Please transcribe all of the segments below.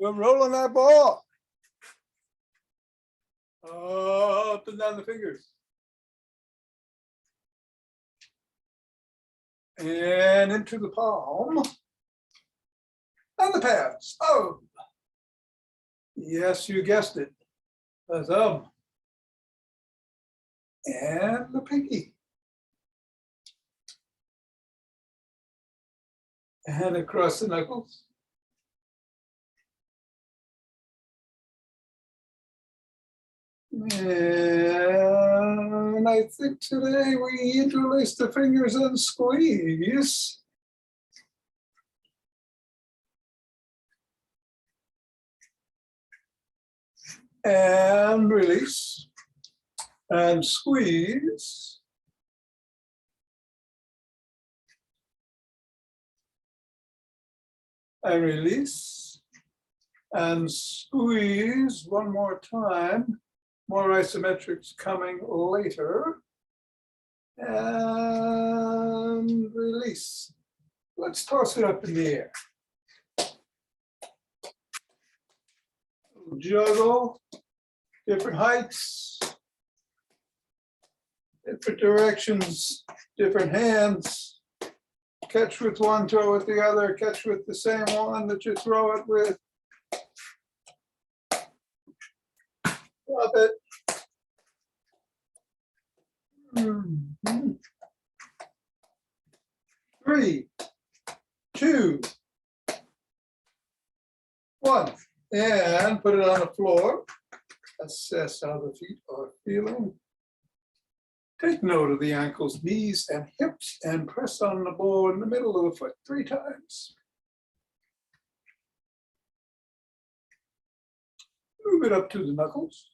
We're rolling that ball. Up and down the fingers. And into the palm. And the pads. Oh. Yes, you guessed it. The thumb. And the pinky. And across the knuckles. And I think today we interlace the fingers and squeeze. And release. And squeeze. And release. And squeeze one more time. More isometrics coming later. And release. Let's toss it up in the air. Juggle, different heights, different directions, different hands. Catch with one, throw with the other, catch with the same one that you throw it with. Drop it. Mm-hmm. 3, 2, 1, and put it on the floor. Assess how the feet are feeling. Take note of the ankles, knees, and hips, and press on the ball in the middle of the foot 3 times. Move it up to the knuckles.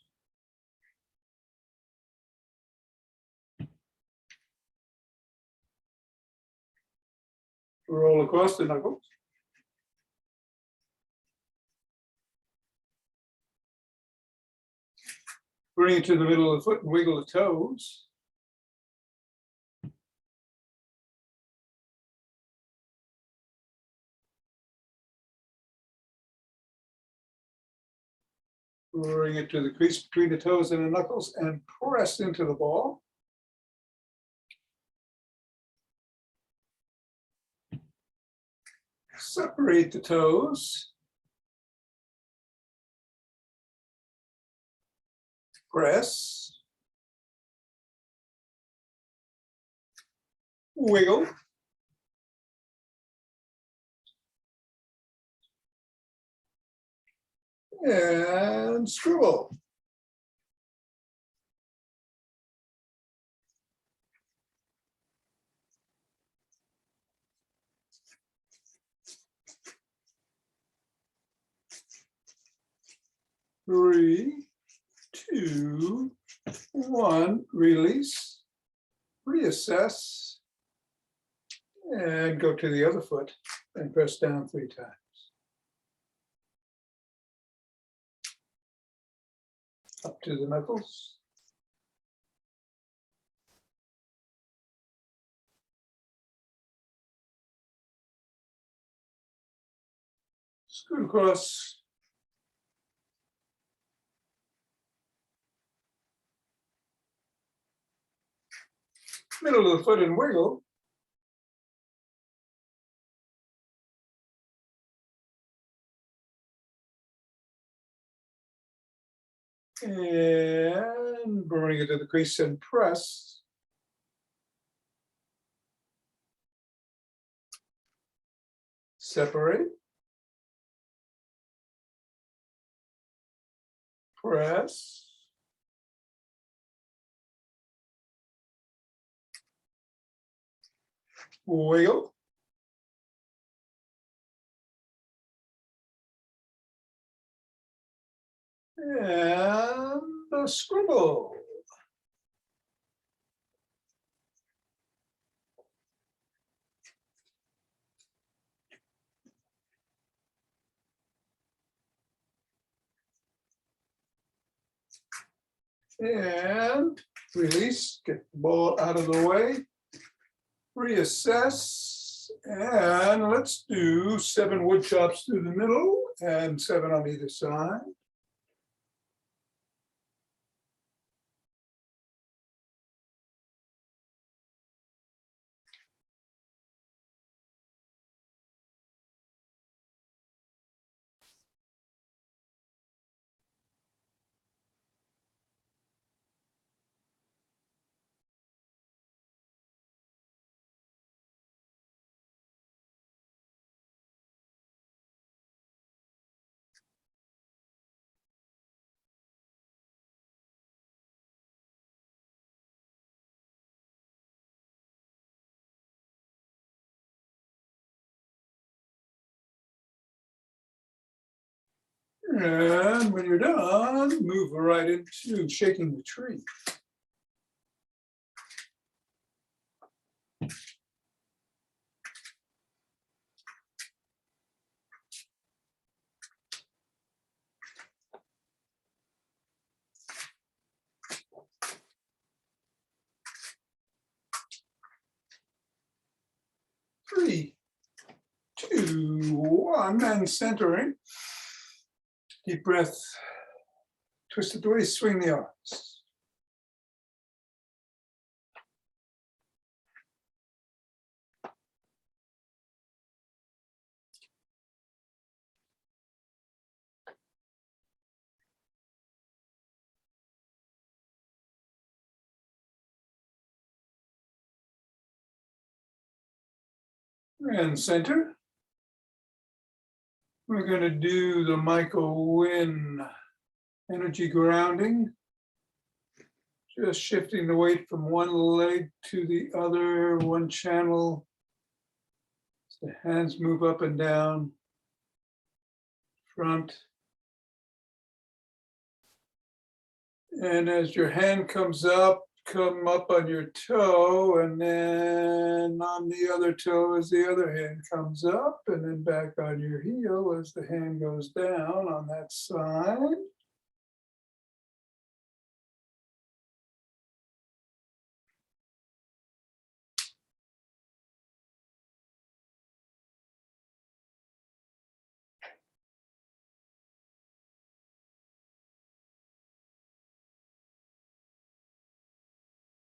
Roll across the knuckles. Bring it to the middle of the foot and wiggle the toes. Bring it to the crease between the toes and the knuckles and press into the ball. Separate the toes. Press. Wiggle. And scribble. Three, 2, 1, release, reassess, and go to the other foot and press down 3 times. Up to the knuckles. Scoot across. Middle of the foot and wiggle. And bring it to the crease and press. Separate. Press. Wiggle. And a scribble. And release, get the ball out of the way. Reassess And let's do 7 wood chops through the middle and 7 on either side. And when you're done, move right into shaking the tree. Three, two, one, and centering. Deep breath. Twist it the waist, swing the arms. And center. We're going to do the Michael Wynn energy grounding. Just shifting the weight from one leg to the other, one channel. So the hands move up and down, front. And as your hand comes up, come up on your toe, and then on the other toe as the other hand comes up, and then back on your heel as the hand goes down on that side.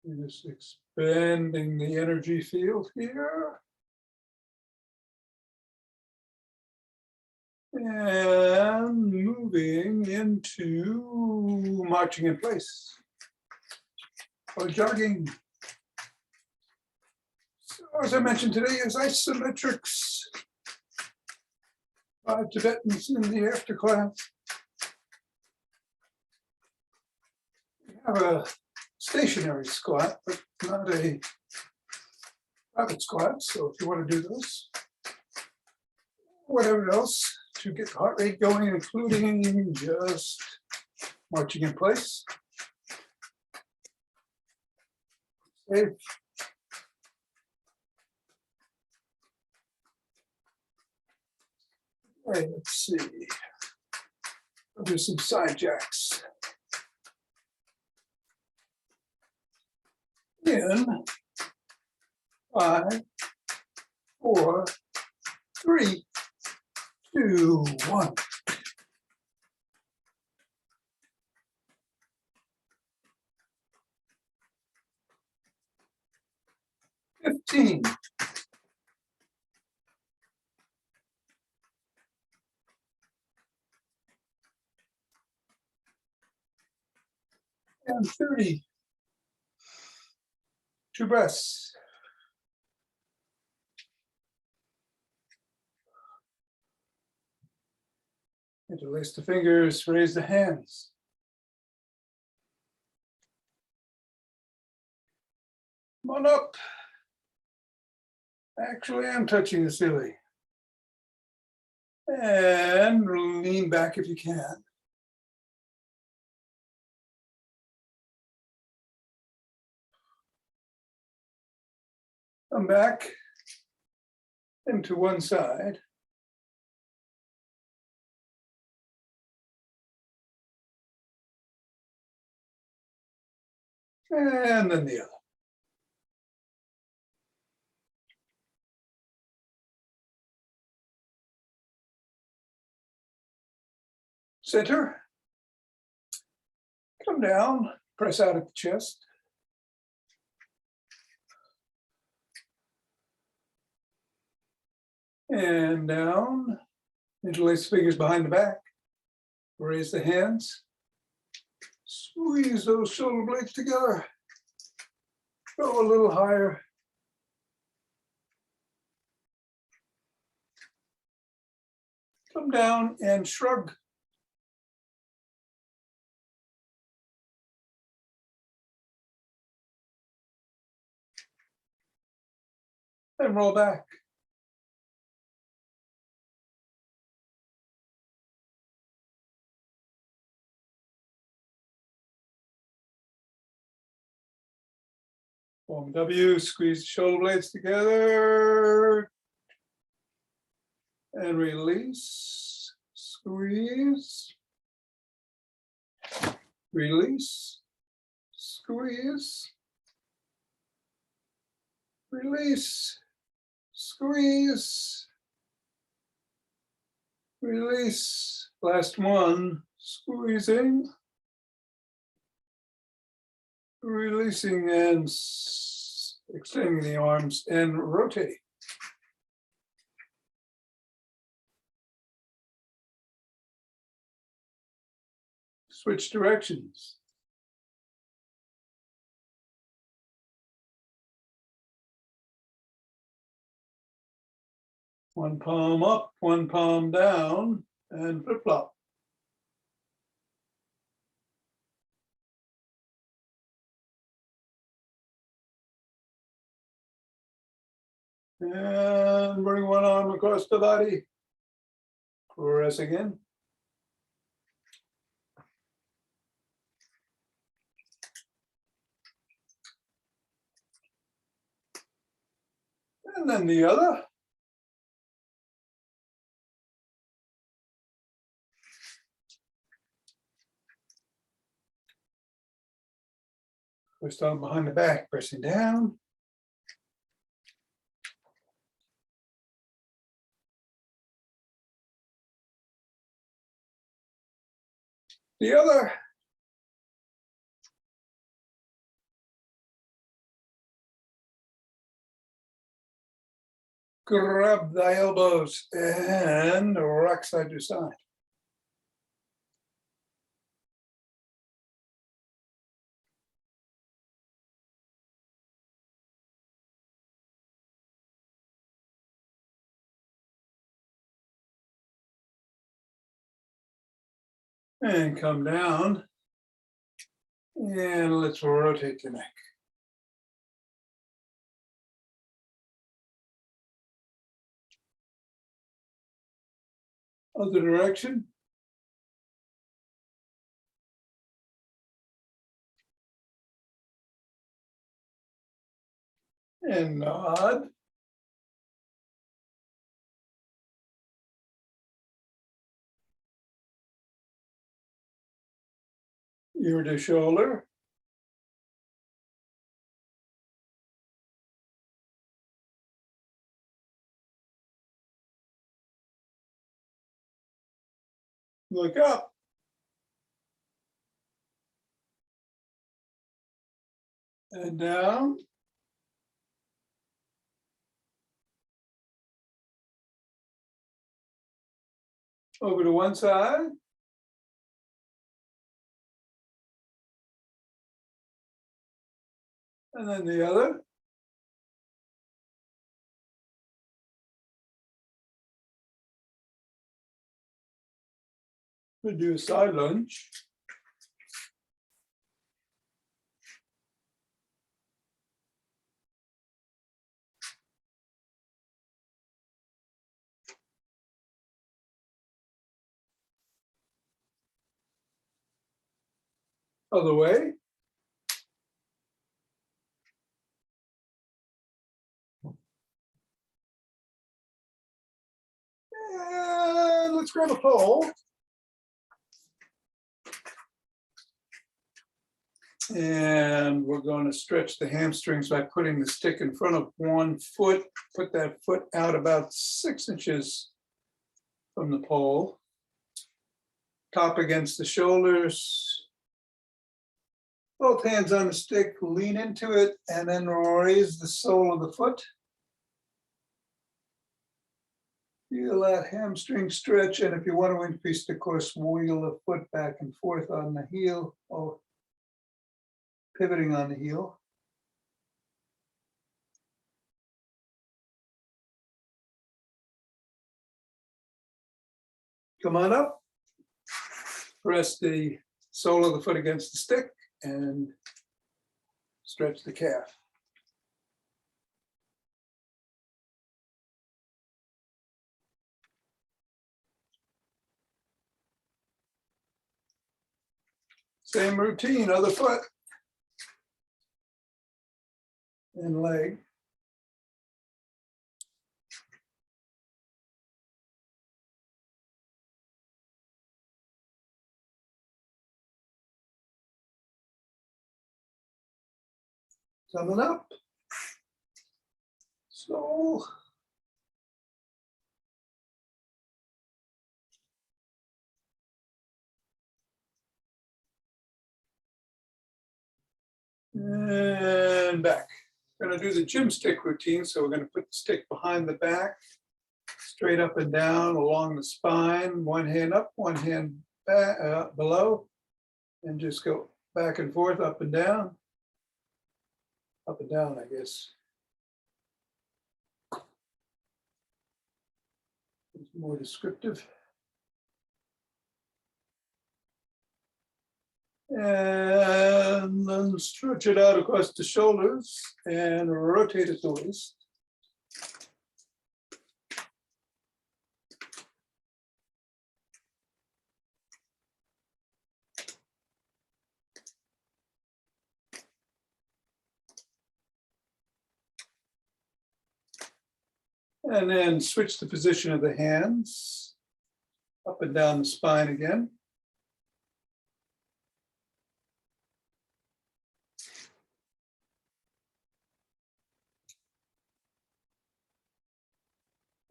You're just expanding the energy field here. And moving into marching in place or jogging. So as I mentioned, today is Isometrics by Tibetans in the after class. We have a stationary squat, but not a rapid squat. So if you want to do those, whatever else to get the heart rate going, including just marching in place. Safe. Okay, let's see. I'll do some side jacks. In 5, 4, 3, 2, 1. $15. And 30. 2 breaths. Interlace the fingers, raise the hands. Come on up. Actually, I'm touching the ceiling. And lean back if you can. Come back into one side. And then the other. center. Come down, press out at the chest. And down, interlace the fingers behind the back. Raise the hands. Squeeze those shoulder blades together. Go a little higher. Come down and shrug. And roll back. Form W, squeeze the shoulder blades together. And release, squeeze, release, squeeze, release, squeeze, release. Last one, squeezing, releasing and extending the arms and rotating. Switch directions. One palm up, one palm down, and flip-flop. And bring one arm across the body. Press again. And then the other. Twist arm behind the back, pressing down. The other. Grab the elbows and rock side to side. And come down. And let's rotate the neck. Other direction. And nod. Ear to shoulder. Look up. And down. Over to one side. And then the other. We'll do a side lunge. Other way. And let's grab a pole. And we're going to stretch the hamstrings by putting the stick in front of one foot. Put that foot out about 6 inches from the pole. top against the shoulders. Both hands on the stick, lean into it, and then raise the sole of the foot. Feel that hamstring stretch, and if you want to increase the course, wheel the foot back and forth on the heel, or pivoting on the heel. Come on up. Press the sole of the foot against the stick and stretch the calf. Same routine, other foot and leg. Coming up. So. And back. We're going to do the gym stick routine. So we're going to put the stick behind the back, straight up and down along the spine, one hand up, one hand back, below, and just go back and forth, up and down, I guess. It's more descriptive. And then stretch it out across the shoulders and rotate at the waist. And then switch the position of the hands, up and down the spine again.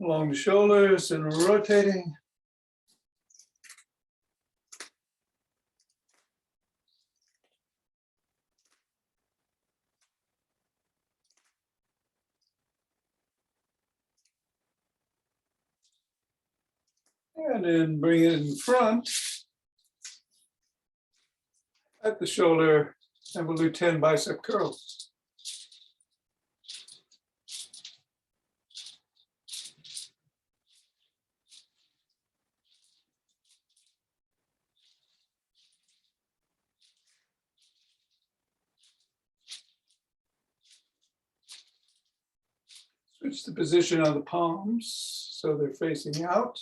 Along the shoulders and rotating. And then bring it in front at the shoulder, and we'll do 10 bicep curls. Switch the position of the palms so they're facing out.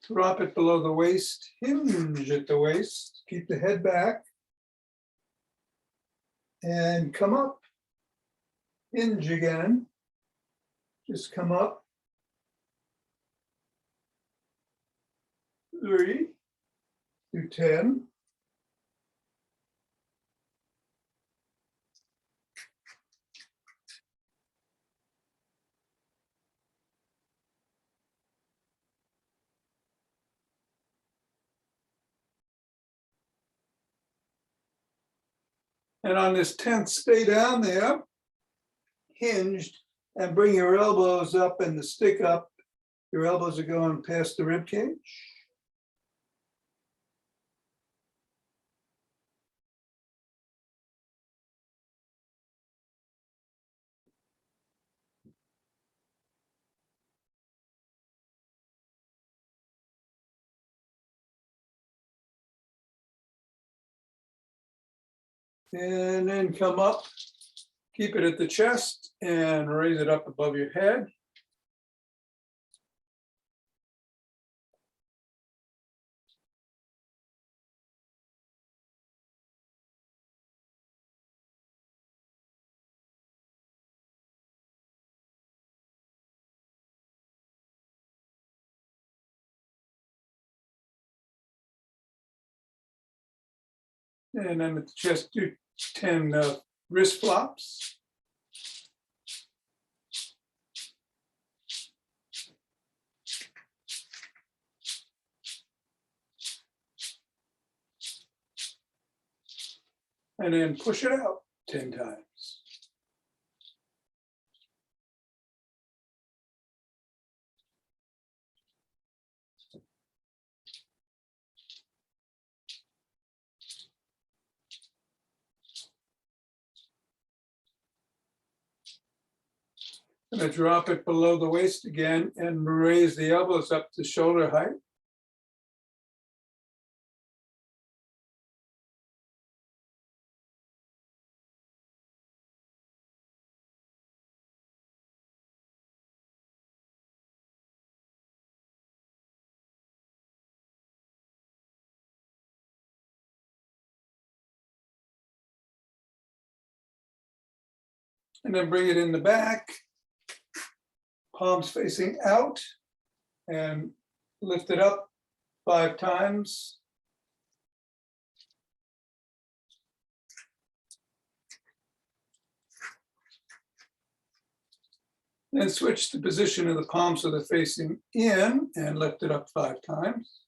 Drop it below the waist, hinge at the waist, keep the head back, and come up. Hinge again, just come up. 3, do 10. And on this 10th, stay down there, hinged, and bring your elbows up and the stick up. Your elbows are going past the rib cage. And then come up, keep it at the chest and raise it up above your head. And then at the chest, do 10 wrist flops. and then push it out 10 times. I'm going to drop it below the waist again and raise the elbows up to shoulder height. And then bring it in the back, palms facing out, and lift it up 5 times. Then switch the position of the palms so they're facing in and lift it up 5 times.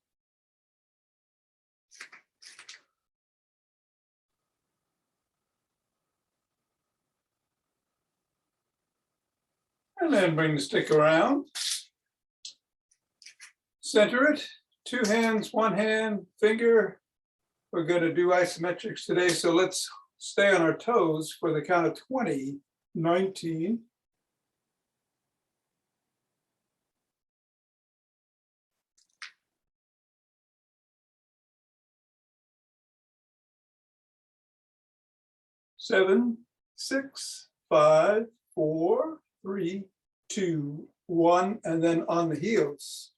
And then bring the stick around. Center it, 2 hands, 1 hand, finger. We're going to do isometrics today, so let's stay on our toes for the count of 20, 19. Seven, 6, 5, 4, 3, 2, 1, and then on the heels.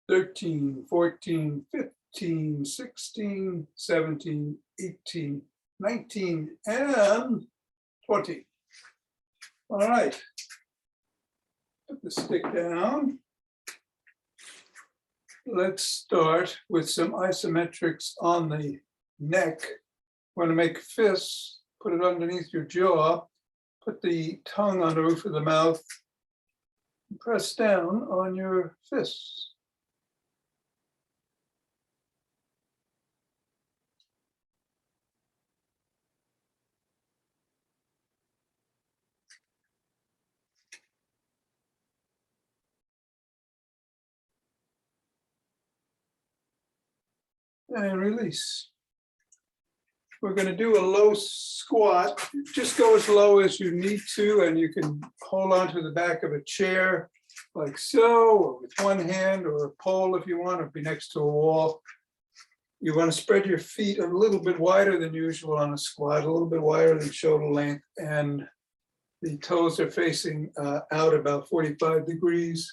Thirteen, 14, 15, 16, 17, 18, 19, and 20. All right. Put the stick down. Let's start with some isometrics on the neck. Want to make fists, put it underneath your jaw, put the tongue on the roof of the mouth, press down on your fists. And release. We're going to do a low squat. Just go as low as you need to, and you can hold on to the back of a chair like so, or with 1 hand, or a pole if you want, or be next to a wall. You want to spread your feet a little bit wider than usual on a squat, a little bit wider than shoulder length, and the toes are facing out about 45 degrees.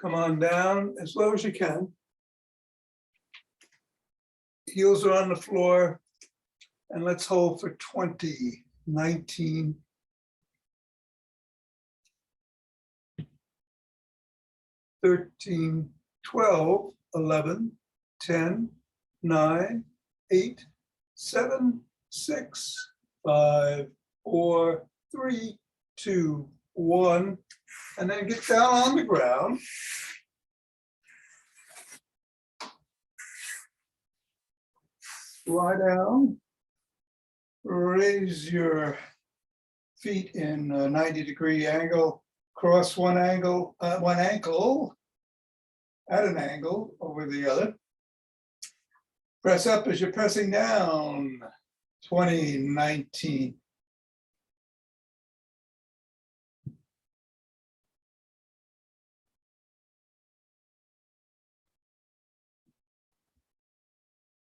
Come on down as low as you can. Heels are on the floor, and let's hold for 20, 19, 13, 12, 11, 10, 9, 8, 7, 6, 5, 4, 3, 2, 1, and then get down on the ground. Lie down, raise your feet in a 90-degree angle, cross one ankle at an angle over the other. Press up as you're pressing down, 20, 19.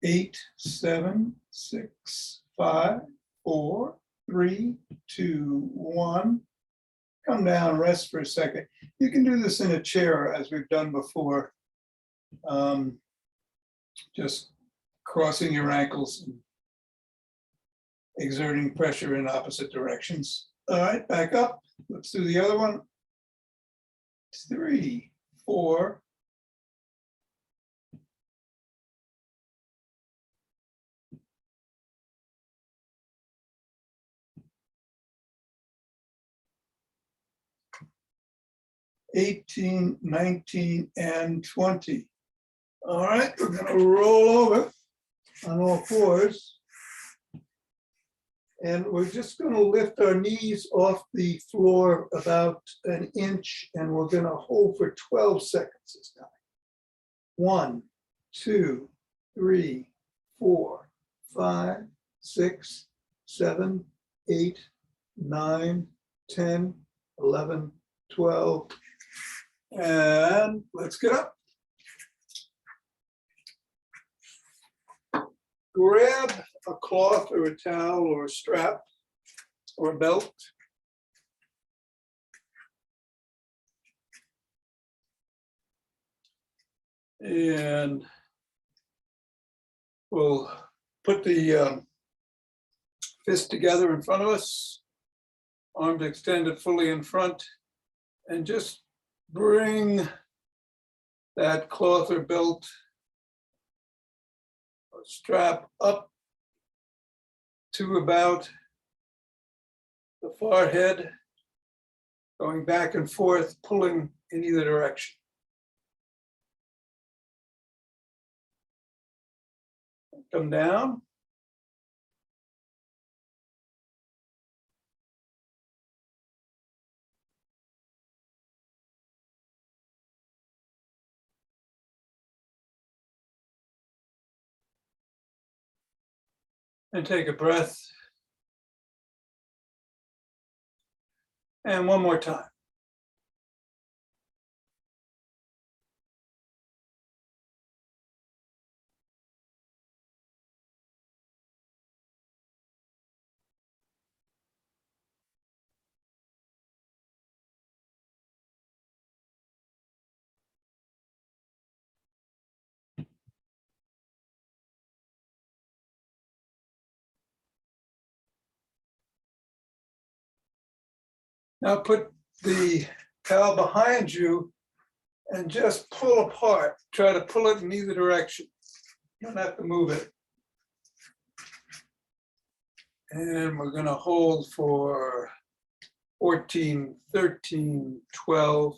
Eight, 7, 6, 5, 4, 3, 2, 1. Come down, rest for a second. You can do this in a chair as we've done before. Just crossing your ankles and exerting pressure in opposite directions. All right, back up. Let's do the other one. 3, 4, 18, 19, and 20. All right, we're going to roll over on all fours. And we're just going to lift our knees off the floor about an inch, and we're going to hold for 12 seconds this time. 1, 2, 3, 4, 5, 6, 7, 8, 9, 10, 11, 12. And let's get up. Grab a cloth or a towel or a strap or a belt. And we'll put the fist together in front of us, arms extended fully in front, and just bring that cloth or belt or strap up to about the forehead, going back and forth, pulling in either direction. Come down. And take a breath. And one more time. Now put the towel behind you and just pull apart. Try to pull it in either direction. You don't have to move it. And we're going to hold for 14, 13, 12,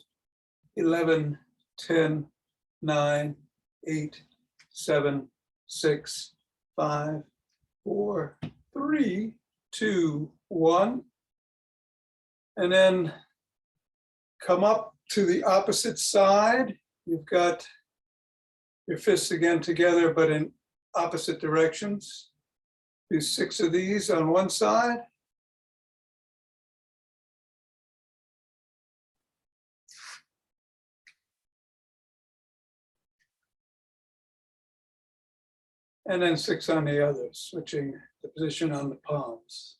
11, 10, 9, 8, 7, 6, 5, 4, 3, 2, 1. And then come up to the opposite side. You've got your fists again together, but in opposite directions. Do 6 of these on one side. And then 6 on the other, switching the position on the palms.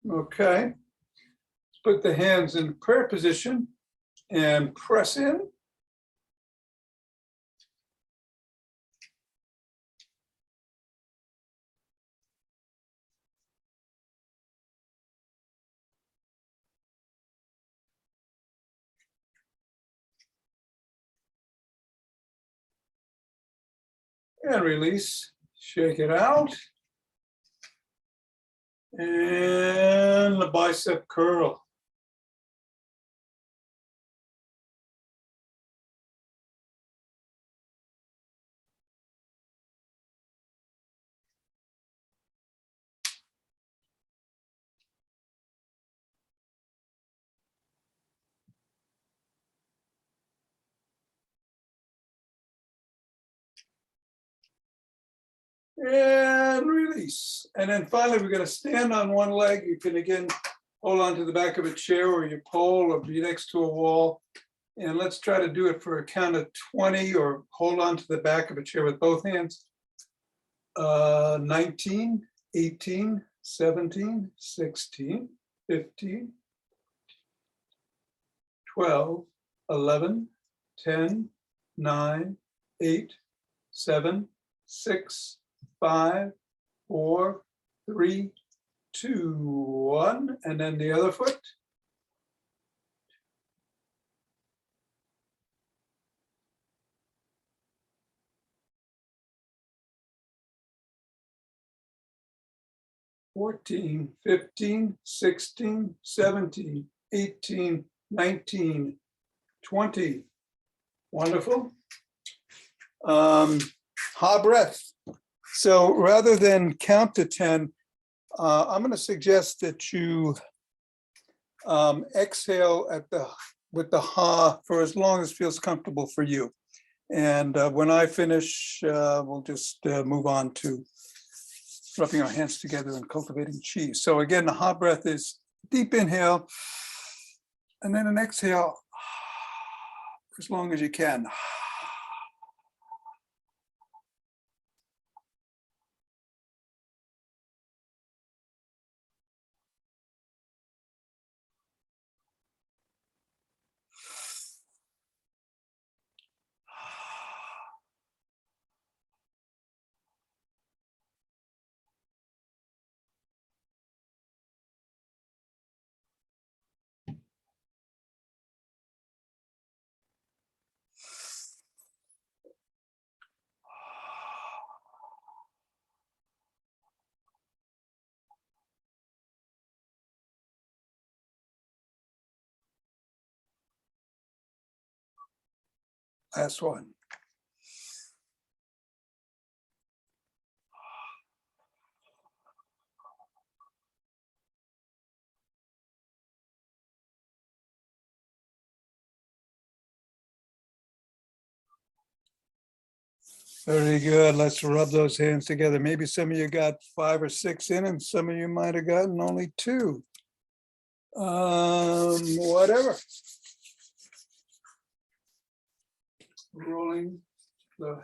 Okay, let's put the hands in prayer position and press in. And release, shake it out. And the bicep curl. And release. And then finally, we're going to stand on one leg. You can again hold on to the back of a chair or your pole or be next to a wall. And let's try to do it for a count of 20 or hold on to the back of a chair with both hands. 19, 18, 17, 16, 15, 12, 11, 10, 9, 8, 7, 6, 5, 4, 3, 2, 1, and then the other foot. 14, 15, 16, 17, 18, 19, 20. Wonderful. Ha breath. So rather than count to 10, I'm going to suggest that you exhale with the ha for as long as feels comfortable for you. And when I finish, we'll just move on to rubbing our hands together and cultivating chi. So again, the ha breath is deep inhale, and then an exhale as long as you can. Last one. Very good. Let's rub those hands together. Maybe some of you got 5 or 6 in, and some of you might have gotten only 2. Whatever. Rolling the,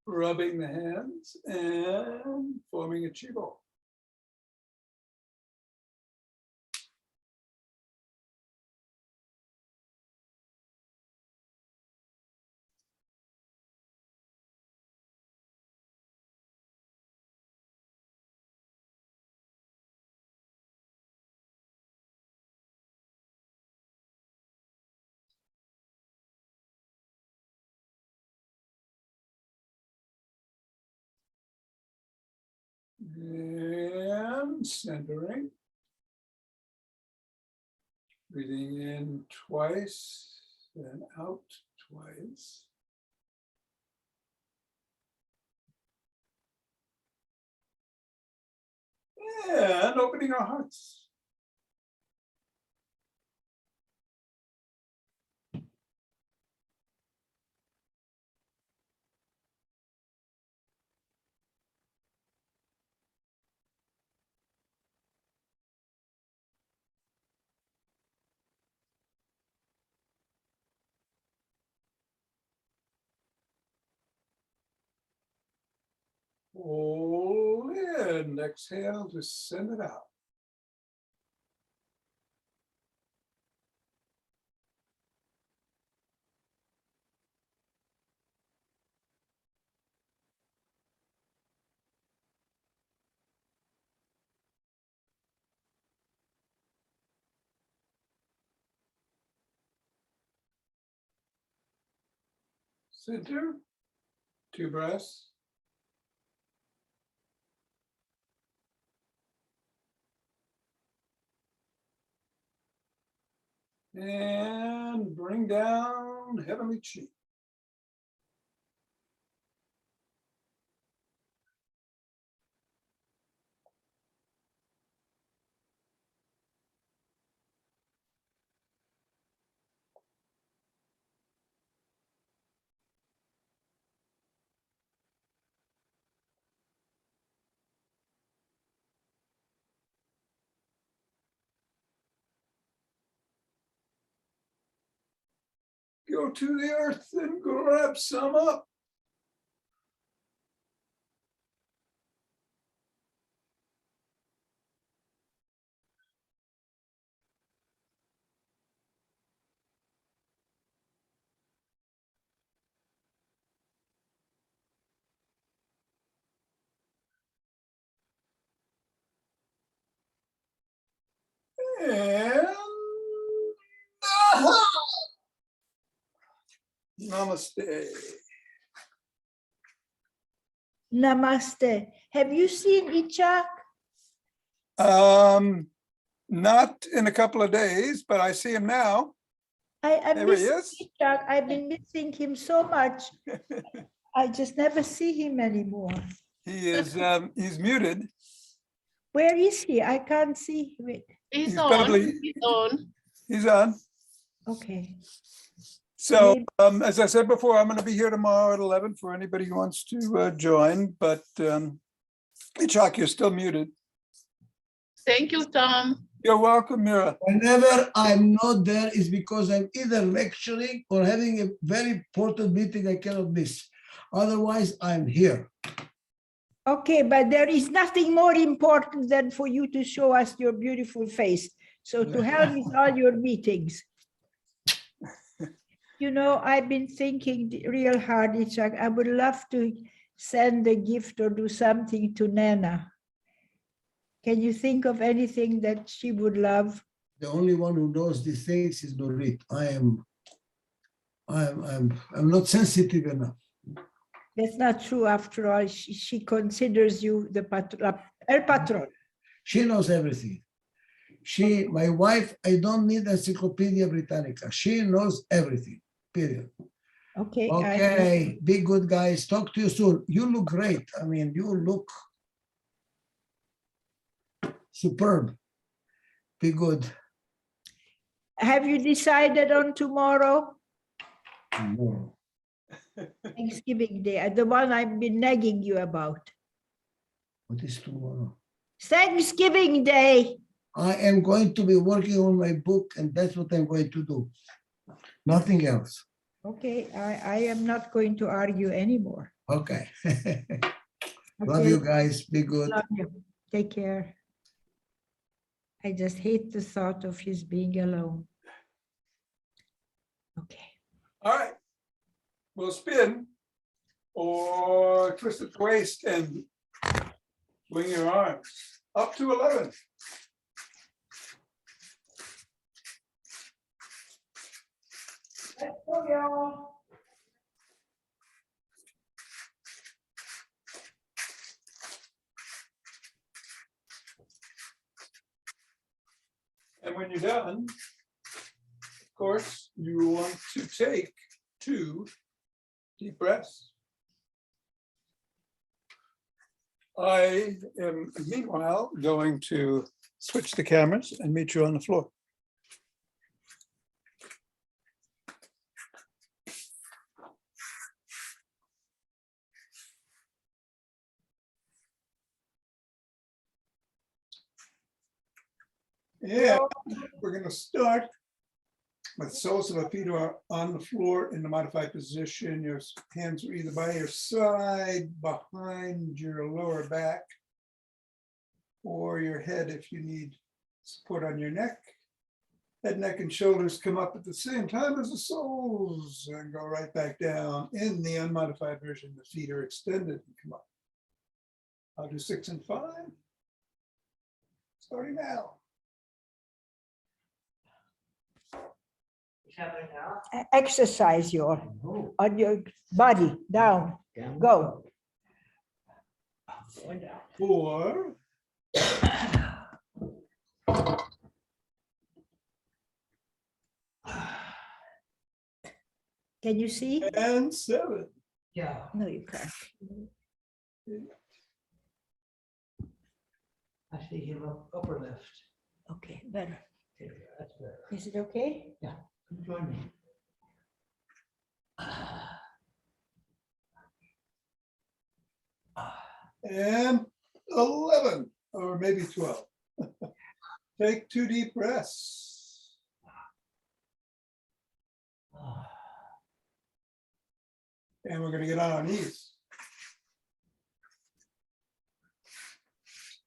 rubbing the hands and forming a chi ball. And centering. Breathing in twice and out twice. And opening our hearts. Hold in, exhale to send it out. Center, 2 breaths. And bring down heavenly chi. Go to the earth and grab some up. And namaste. Namaste. Have you seen Ichak? Not in a couple of days, but I see him now. I'm There he missing is. Ichak. I've been missing him so much. I just never see him anymore. He is, he's muted. Where is he? I can't see him. He's probably- on. He's on. He's on. Okay. So, Maybe- as I said before, I'm going to be here tomorrow at 11 for anybody who wants to join, but Ichak, you're still muted. Thank you, Tom. You're welcome, Mira. Whenever I'm not there is because I'm either lecturing or having a very important meeting I cannot miss. Otherwise, I'm here. Okay, but there is nothing more important than for you to show us your beautiful face. So to hell with all your meetings. You know, I've been thinking real hard, Ichak. I would love to send a gift or do something to Nana. Can you think of anything that she would love? The only one who knows these things is Dorit. I'm not sensitive enough. That's not true after all. She considers you the el patron. She knows everything. My wife, I don't need Encyclopedia Britannica. She knows everything, period. Okay. Okay, be good, guys. Talk to you soon. You look great. I mean, you look superb. Be good. Have you decided on tomorrow? Tomorrow. Thanksgiving Day, the one I've been nagging you about. What is tomorrow? Thanksgiving Day. I am going to be working on my book, and that's what I'm going to do. Nothing else. Okay, I am not going to argue anymore. Okay. Love Okay, you guys. Be good. love you. Take care. I just hate the thought of his being alone. Okay. All right. We'll spin or twist at the waist and swing your arms up to 11. Let's go, y'all. And when you're done, of course, you want to take 2 deep breaths. I am meanwhile going to switch the cameras and meet you on the floor. Yeah, we're going to start with soles of the feet are on the floor in the modified position. Your hands are either by your side, behind your lower back, or your head if you need support on your neck. Head, neck, and shoulders come up at the same time as the soles and go right back down. In the unmodified version, the feet are extended and come up. I'll do 6 and 5. Starting now. Exercise on your body, down, go. 4. Can you see? And 7. Yeah. No, you can't. I see him upper left. Okay, better. Okay, that's better. Is it okay? Come join me. And 11, or maybe 12. Take 2 deep breaths. And we're going to get on our knees.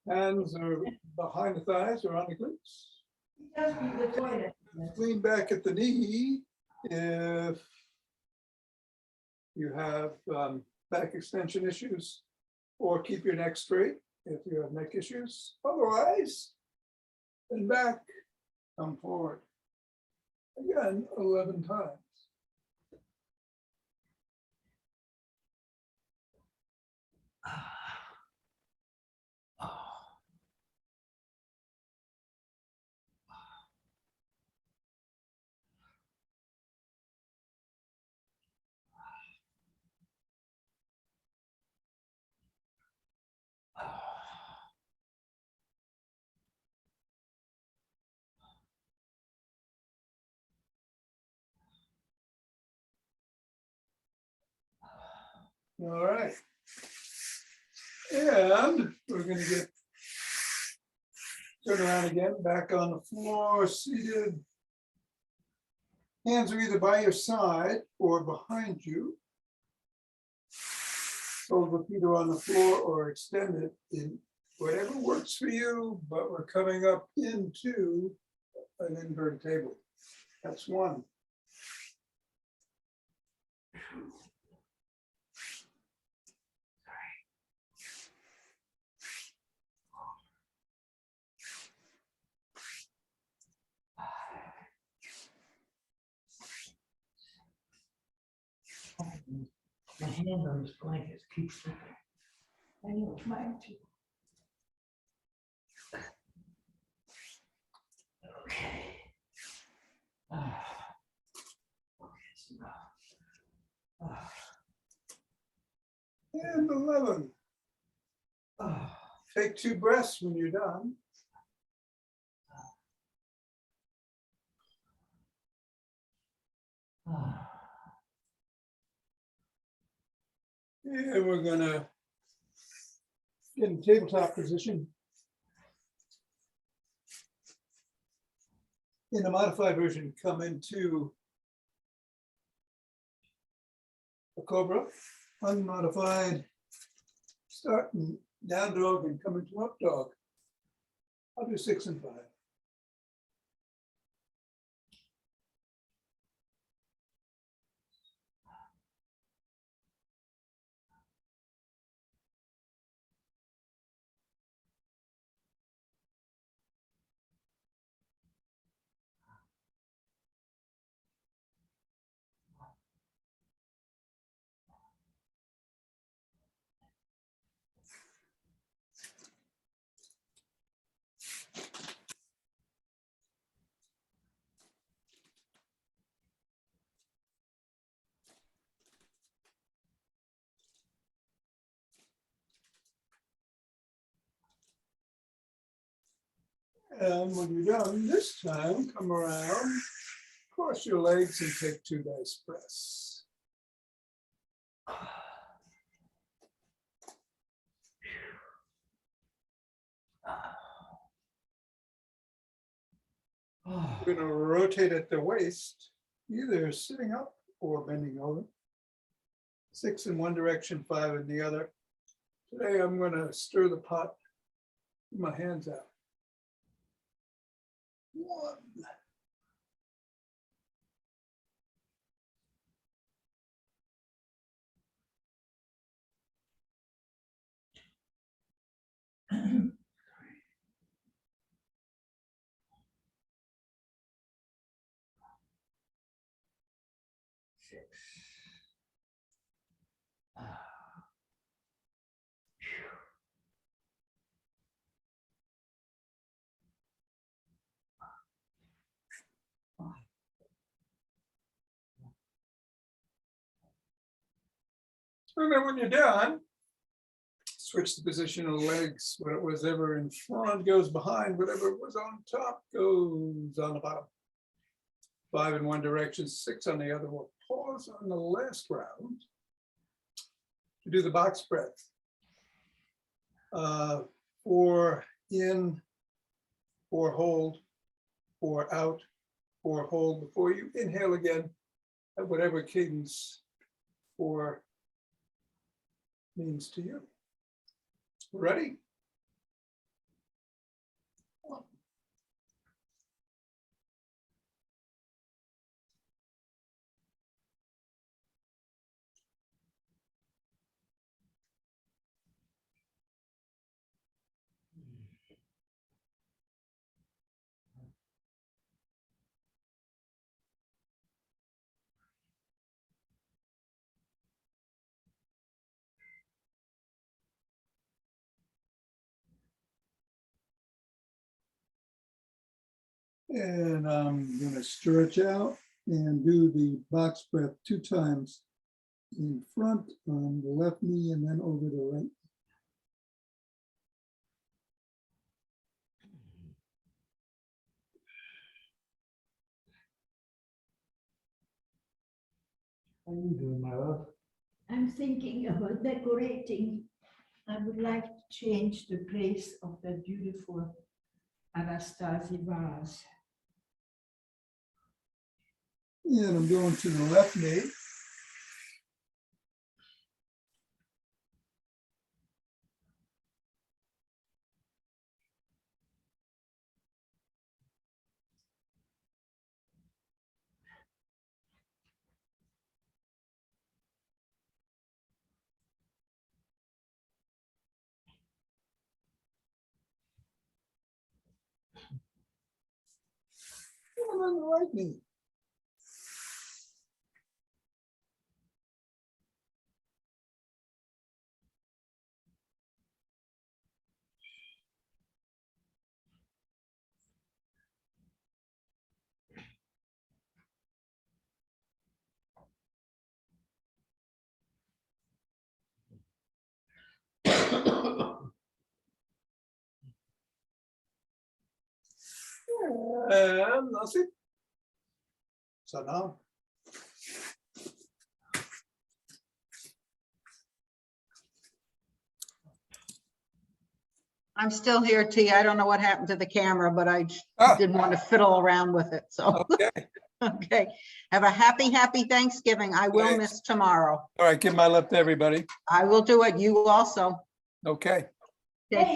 Hands are behind the thighs or on the glutes. Lean back at the knee if you have back extension issues, or keep your neck straight if you have neck issues. Otherwise, and back, come forward. Again, 11 times. All right. And we're gonna get turn around again, back on the floor, seated. Hands are either by your side or behind you. Soles of feet are on the floor or extended in whatever works for you, but we're coming up into an inverted table. That's one. My hand on this blanket keeps slipping. I know it's mine too. Okay. Okay, it's enough. And 11. Take 2 breaths when you're done. And we're gonna get in tabletop position. In a modified version, come into a cobra, unmodified, start in down dog and come into up dog. I'll do 6 and 5. And when you're done, this time, come around, cross your legs and take 2 nice breaths. We're going to rotate at the waist, either sitting up or bending over. 6 in one direction, 5 in the other. Today, I'm going to stir the pot, with my hands out. 1. 6. And then when you're done, switch the position of the legs. What was ever in front goes behind, whatever was on top goes on the bottom. 5 in one direction, 6 on the other. We'll pause on the last round to do the box breath. 4 in, 4 hold, 4 out, 4 hold before you inhale again at whatever cadence 4 means to you. Ready? 1. And I'm going to stretch out and do the box breath 2 times in front on the left knee and then over the right. How are you doing, my love? I'm thinking about decorating. I would like to change the place of that beautiful Anastasia vase. And I'm going to the left knee. And on the right knee. And that's it. So now. I'm still here, T. I don't know what happened to the camera, but I Ah. didn't want to fiddle around with it, so. Okay, Okay. Have a happy Thanksgiving. I will Thanks. miss tomorrow. all right, give my love to everybody. I will do it. You also. Okay. Take Hey, care.